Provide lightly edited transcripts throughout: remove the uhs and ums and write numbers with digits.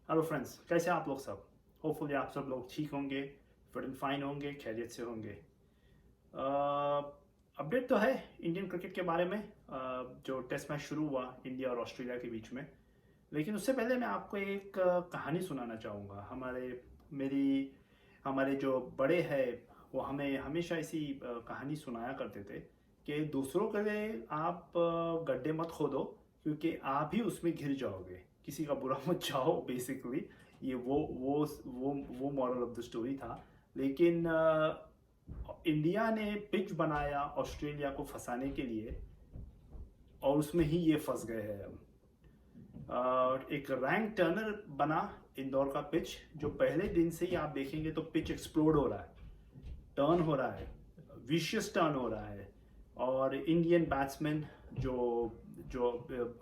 Hello friends, कैसे हैं आप लोग सब। होपफुली आप सब लोग ठीक होंगे, फिट एंड फाइन होंगे, खैरियत से होंगे। अपडेट तो है इंडियन क्रिकेट के बारे में। जो टेस्ट मैच शुरू हुआ इंडिया और ऑस्ट्रेलिया के बीच में, लेकिन उससे पहले मैं आपको एक कहानी सुनाना चाहूँगा। मेरी हमारे जो बड़े हैं वो हमें हमेशा ऐसी कहानी सुनाया करते थे कि दूसरों के लिए आप गड्ढे मत खोदो, क्योंकि आप ही उसमें घिर जाओगे, किसी का बुरा मत चाहो बेसिकली। ये वो मॉरल ऑफ द स्टोरी था। लेकिन इंडिया ने पिच बनाया ऑस्ट्रेलिया को फंसाने के लिए, और उसमें ही ये फंस गए हैं अब। एक रैंक टर्नर बना इंदौर का पिच, जो पहले दिन से ही आप देखेंगे तो पिच एक्सप्लोड हो रहा है, टर्न हो रहा है, विशियस टर्न हो रहा है। और इंडियन बैट्समैन जो जो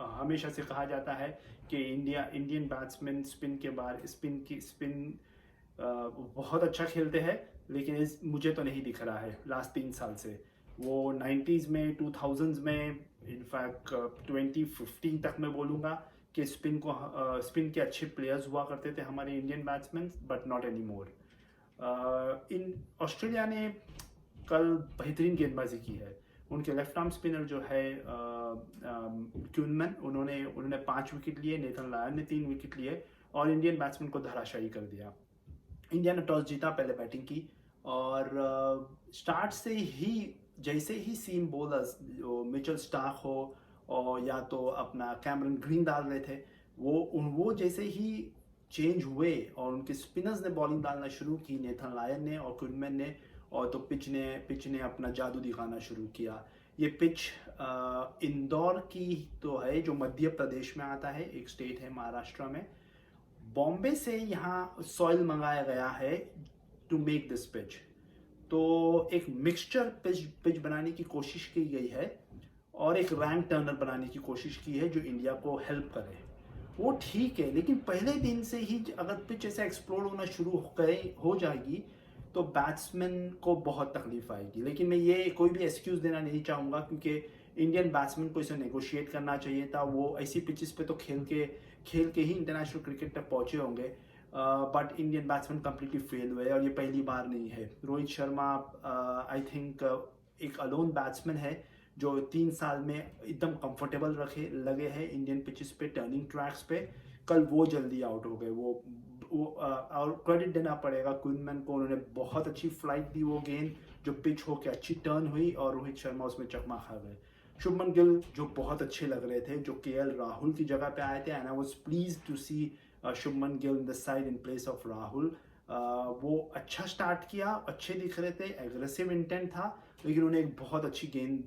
हमेशा से कहा जाता है कि इंडियन बैट्समैन स्पिन बहुत अच्छा खेलते हैं, लेकिन मुझे तो नहीं दिख रहा है लास्ट 3 साल से। वो 90s में, 2000s में, इनफैक्ट 2015 तक मैं बोलूँगा कि स्पिन के अच्छे प्लेयर्स हुआ करते थे हमारे Indian batsman, but not any more. In Australia ने कल बेहतरीन गेंदबाजी की है। उनके लेफ्ट आर्म स्पिनर जो है क्यूनमैन, उन्होंने 5 विकेट लिए, नेथन लायन ने 3 विकेट लिए और इंडियन बैट्समैन को धराशायी कर दिया। इंडिया ने टॉस जीता, पहले बैटिंग की, और स्टार्ट से ही जैसे ही सीम बॉलर्स मिचेल स्टार्क हो और या तो अपना कैमरन ग्रीन डाल रहे थे, वो जैसे ही चेंज हुए और उनके स्पिनर्स ने बॉलिंग डालना शुरू की, नेथन लायन ने और क्विनमैन ने, और तो पिच ने अपना जादू दिखाना शुरू किया। ये पिच इंदौर की तो है, जो मध्य प्रदेश में आता है, एक स्टेट है महाराष्ट्र में। बॉम्बे से यहाँ सॉइल मंगाया गया है टू मेक दिस पिच। तो एक मिक्सचर पिच बनाने की कोशिश की गई है और एक रैंक टर्नर बनाने की कोशिश की है जो इंडिया को हेल्प करे। वो ठीक है, लेकिन पहले दिन से ही अगर पिच ऐसा एक्सप्लोर होना शुरू हो जाएगी तो बैट्समैन को बहुत तकलीफ आएगी। लेकिन मैं ये कोई भी एक्सक्यूज देना नहीं चाहूँगा, क्योंकि इंडियन बैट्समैन को इसे नेगोशिएट करना चाहिए था। वो ऐसी पिचेस पे तो खेल के ही इंटरनेशनल क्रिकेट तक पहुंचे होंगे, but Indian batsman completely fail हुए, और ये पहली बार नहीं है। रोहित शर्मा आई थिंक एक अलोन बैट्समैन है जो 3 साल में एकदम कंफर्टेबल लगे हैं इंडियन पिचेस पे, टर्निंग ट्रैक्स पे। कल वो जल्दी आउट हो गए। और क्रेडिट देना पड़ेगा क्विनमैन को, उन्होंने बहुत अच्छी फ्लाइट दी वो गेंद, जो पिच होके अच्छी टर्न हुई और रोहित शर्मा उसमें चकमा खा गए। शुभमन गिल जो बहुत अच्छे लग रहे थे, जो केएल राहुल की जगह पे आए थे, and I was pleased to see Shubman Gill in the side in place of Rahul. वो अच्छा स्टार्ट किया, अच्छे दिख रहे थे, एग्रेसिव इंटेंट था, लेकिन उन्हें एक बहुत अच्छी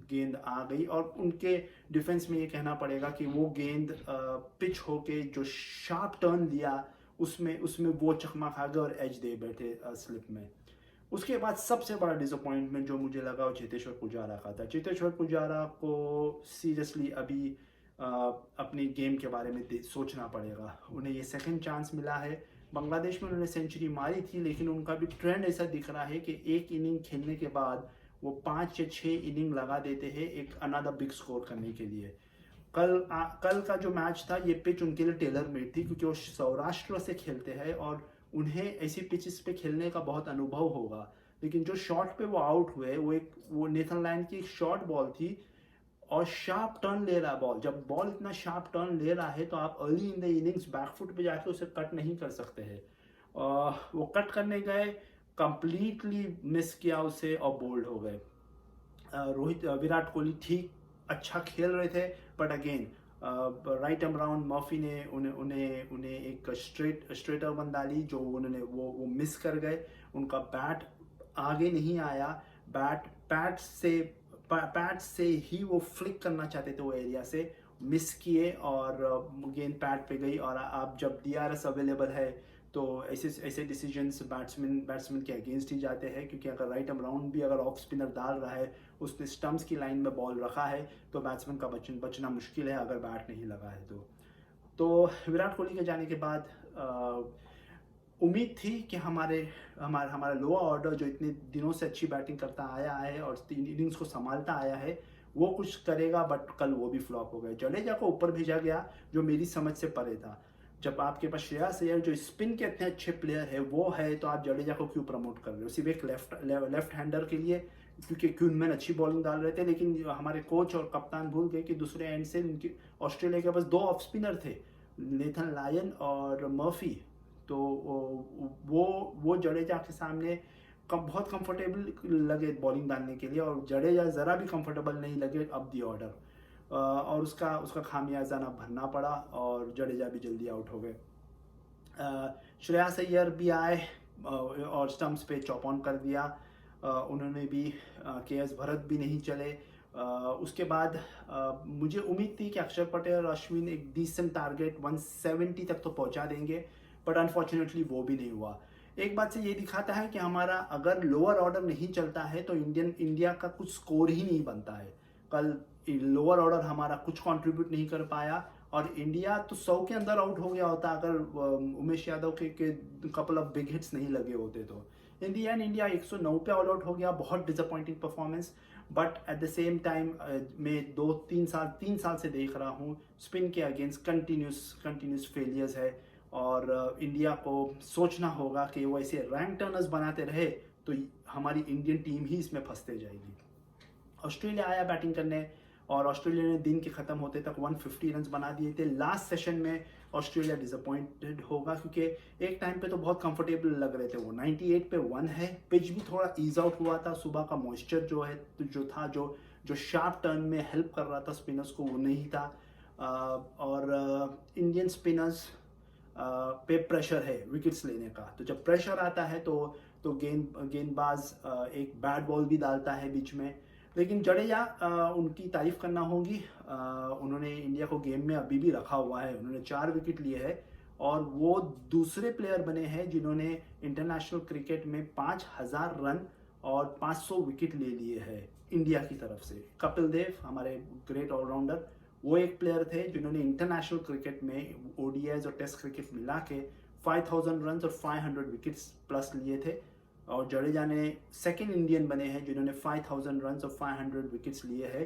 गेंद आ गई। और उनके डिफेंस में ये कहना पड़ेगा कि वो गेंद पिच होके जो शार्प टर्न लिया, उसमें वो चकमा खा गए और एज दे बैठे स्लिप में। उसके बाद सबसे बड़ा डिसअपॉइंटमेंट जो मुझे लगा वो चेतेश्वर पुजारा का था। चेतेश्वर पुजारा को सीरियसली अभी अपनी गेम के बारे में सोचना पड़ेगा। उन्हें ये सेकंड चांस मिला है। बांग्लादेश में उन्होंने सेंचुरी मारी थी, लेकिन उनका भी ट्रेंड ऐसा दिख रहा है कि एक इनिंग खेलने के बाद वो 5 या 6 इनिंग लगा देते हैं एक अनदर बिग स्कोर करने के लिए। कल का जो मैच था, ये पिच उनके लिए टेलर मेड थी, क्योंकि वो सौराष्ट्र से खेलते हैं और उन्हें ऐसी पिचेस पे खेलने का बहुत अनुभव होगा। लेकिन जो शॉट पे वो आउट हुए, वो नेथन लायन की एक शॉर्ट बॉल थी और शार्प टर्न ले रहा बॉल। जब बॉल इतना शार्प टर्न ले रहा है तो आप early in the innings back foot पे जाके उसे कट नहीं कर सकते हैं। वो कट करने गए, कंप्लीटली मिस किया उसे और बोल्ड हो गए। विराट कोहली ठीक अच्छा खेल रहे थे, but again right arm round Murphy ने उन्हें एक स्ट्रेटर बन डाली, जो उन्होंने वो मिस कर गए। उनका बैट आगे नहीं आया, पैट से ही वो फ्लिक करना चाहते थे, वो एरिया से मिस किए और गेंद पैट पे गई। और आप जब डीआरएस अवेलेबल है तो ऐसे डिसीजंस बैट्समैन के अगेंस्ट ही जाते हैं, क्योंकि अगर राइट आर्म राउंड भी अगर ऑफ स्पिनर डाल रहा है, उसने स्टम्प्स की लाइन में बॉल रखा है, तो बैट्समैन का बचना मुश्किल है अगर बैट नहीं लगा है तो विराट कोहली के जाने के बाद उम्मीद थी कि हमारा लोअर ऑर्डर जो इतने दिनों से अच्छी बैटिंग करता आया है और 3 इनिंग्स को संभालता आया है, वो कुछ करेगा, बट कल वो भी फ्लॉप हो गए। जडेजा को ऊपर भेजा गया, जो मेरी समझ से परे था। जब आपके पास श्रेयस अय्यर जो स्पिन के इतने अच्छे प्लेयर है वो है, तो आप जडेजा को क्यों प्रमोट कर रहे हो? सिर्फ एक लेफ्ट हैंडर के लिए, क्योंकि क्यूनमैन अच्छी बॉलिंग डाल रहे थे, लेकिन हमारे कोच और कप्तान भूल गए कि दूसरे एंड से उनकी ऑस्ट्रेलिया के पास 2 ऑफ स्पिनर थे, नेथन लायन और मर्फी। तो वो जडेजा के सामने बहुत कंफर्टेबल लगे बॉलिंग डालने के लिए, और जडेजा ज़रा भी कंफर्टेबल नहीं लगे अप दी ऑर्डर, और उसका खामियाजा ना भरना पड़ा और जडेजा भी जल्दी आउट हो गए। श्रेयस अय्यर भी आए और स्टंप्स पे चॉप ऑन कर दिया, उन्होंने भी के.एस. भरत भी नहीं चले। उसके बाद मुझे उम्मीद थी कि अक्षर पटेल और अश्विन एक डिसेंट टारगेट 170 तक तो पहुंचा देंगे, बट अनफॉर्चुनेटली वो भी नहीं हुआ। एक बात से ये दिखाता है कि हमारा अगर लोअर ऑर्डर नहीं चलता है तो इंडिया का कुछ स्कोर ही नहीं बनता है। कल लोअर ऑर्डर हमारा कुछ कंट्रीब्यूट नहीं कर पाया, और इंडिया तो 100 के अंदर आउट हो गया होता अगर उमेश यादव के कपल ऑफ बिग हिट्स नहीं लगे होते। तो इन दी एंड इंडिया 109 पे ऑल आउट हो गया, बहुत disappointing performance. But at the same time मैं 3 साल से देख रहा हूँ स्पिन के अगेंस्ट कंटिन्यूस फेलियर्स है, और इंडिया को सोचना होगा कि वो ऐसे रैंक टर्नर्स बनाते रहे तो हमारी इंडियन टीम ही इसमें फंसते जाएगी। ऑस्ट्रेलिया आया बैटिंग करने, और ऑस्ट्रेलिया ने दिन के ख़त्म होते तक 150 रन बना दिए थे। लास्ट सेशन में ऑस्ट्रेलिया डिसअपॉइंटेड होगा, क्योंकि एक टाइम पे तो बहुत कंफर्टेबल लग रहे थे वो। 98 पे 1 है, पिच भी थोड़ा ईज आउट हुआ था, सुबह का मॉइस्चर जो है जो शार्प टर्न में हेल्प कर रहा था स्पिनर्स को, वो नहीं था। और इंडियन स्पिनर्स पे प्रेशर है विकेट्स लेने का, तो जब प्रेशर आता है तो गेंदबाज एक बैट बॉल भी डालता है बीच में। लेकिन जडेजा उनकी तारीफ करना होगी, उन्होंने इंडिया को गेम में अभी भी रखा हुआ है, उन्होंने 4 विकेट लिए हैं, और वो दूसरे प्लेयर बने हैं जिन्होंने इंटरनेशनल क्रिकेट में 5000 रन और 500 विकेट ले लिए हैं इंडिया की तरफ से। कपिल देव हमारे ग्रेट ऑलराउंडर, वो एक प्लेयर थे जिन्होंने इंटरनेशनल क्रिकेट में ओडीआईज और टेस्ट क्रिकेट मिला के 5000 रन और 500 विकेट्स प्लस लिए थे, और जडेजा ने सेकंड इंडियन बने हैं जिन्होंने 5000 रन और 500 विकेट्स लिए हैं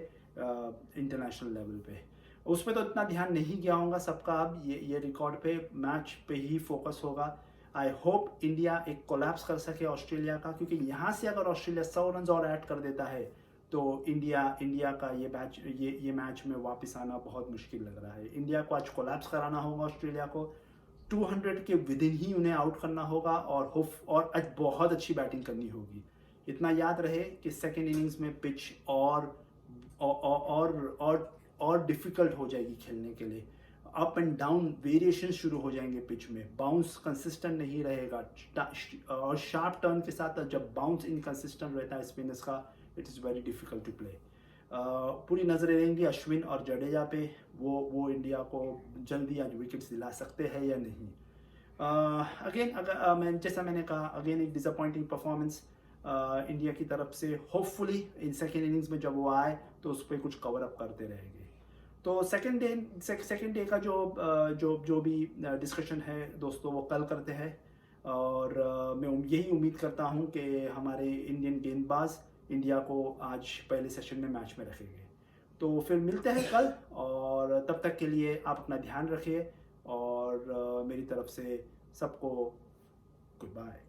इंटरनेशनल लेवल पे। उस पर तो इतना ध्यान नहीं गया होगा सबका, अब ये रिकॉर्ड पे मैच पे ही फोकस होगा। आई होप इंडिया एक कोलैप्स कर सके ऑस्ट्रेलिया का, क्योंकि यहाँ से अगर ऑस्ट्रेलिया 100 रन और ऐड कर देता है तो इंडिया का ये मैच में वापस आना बहुत मुश्किल लग रहा है। इंडिया को आज कोलैप्स कराना होगा ऑस्ट्रेलिया को, 200 के विदिन ही उन्हें आउट करना होगा, और आज बहुत अच्छी बैटिंग करनी होगी। इतना याद रहे कि सेकेंड इनिंग्स में पिच और डिफिकल्ट हो जाएगी खेलने के लिए। अप एंड डाउन वेरिएशन शुरू हो जाएंगे पिच में, बाउंस कंसिस्टेंट नहीं रहेगा, और शार्प टर्न के साथ जब बाउंस इनकंसिस्टेंट रहता है स्पिनर्स का, it is very difficult to play. पूरी नज़रें रहेंगी अश्विन और जडेजा पे, वो इंडिया को जल्दी आज विकेट्स दिला सकते हैं या नहीं। अगेन अगर मैंने कहा, अगेन एक डिसअपॉइंटिंग परफॉर्मेंस इंडिया की तरफ से। होपफुली इन सेकेंड इनिंग्स में जब वो आए तो उस पर कुछ कवर अप करते रहेंगे। तो सेकेंड डे का जो भी डिस्कशन है दोस्तों, वो कल करते हैं, और मैं यही उम्मीद करता हूँ कि हमारे इंडियन गेंदबाज इंडिया को आज पहले सेशन में मैच में रखेंगे। तो फिर मिलते हैं कल, और तब तक के लिए आप अपना ध्यान रखिए, और मेरी तरफ से सबको गुड बाय।